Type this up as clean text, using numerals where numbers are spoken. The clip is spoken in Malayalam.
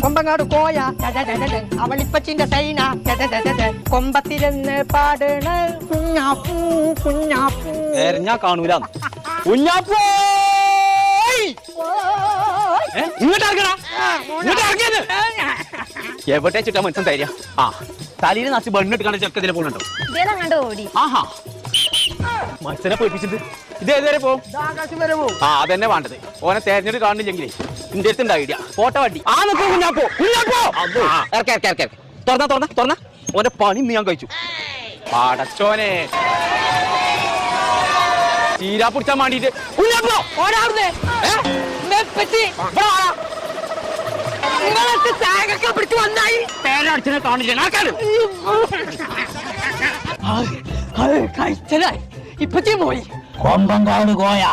കൊമ്പങ്ങാട് കോയ അവളിപ്പച്ചിന്റെ സൈന കൊമ്പത്തിരുന്ന് പാടണ കുഞ്ഞാപ്പൂ കുഞ്ഞാപ്പൂ. ഞാൻ കാണൂല കുഞ്ഞാപ്പൂ. എവിടെ ചുറ്റാ മനസ്സിൽ തരിക. ആ തലയിൽ നാച്ച് ബണ്ണിട്ട് കാണാൻ ചെക്കതിലെ പോകുന്നുണ്ടോ? ആഹാ മത്സരം പേടിപ്പിച്ചിട്ട് ഇത് ഏതുവരെ പോകും? ആ അതെന്നെ വേണ്ടത്. ഓനെ തെരഞ്ഞെടുത്ത് കാണുന്നില്ലെങ്കിലേ ഇന്റെ അടുത്ത് ഉണ്ടാവില്ല. ഫോട്ടോ വണ്ടി ആ നിൽക്കും കുഞ്ഞാപ്പോ. കുഞ്ഞാപ്പോ തുറന്ന ഓന്റെ പണി ഇന്ന് ഞാൻ കഴിച്ചു. പടച്ചോനെ ചീരാ പിടിച്ചാൻ വേണ്ടിട്ട് കുഞ്ഞാപ്പോ പേരടിച്ചിനെ കാണില്ല. കഴിച്ചതായി ഇപ്പച്ചി പോയി. കൊമ്പങ്കാട് കോയ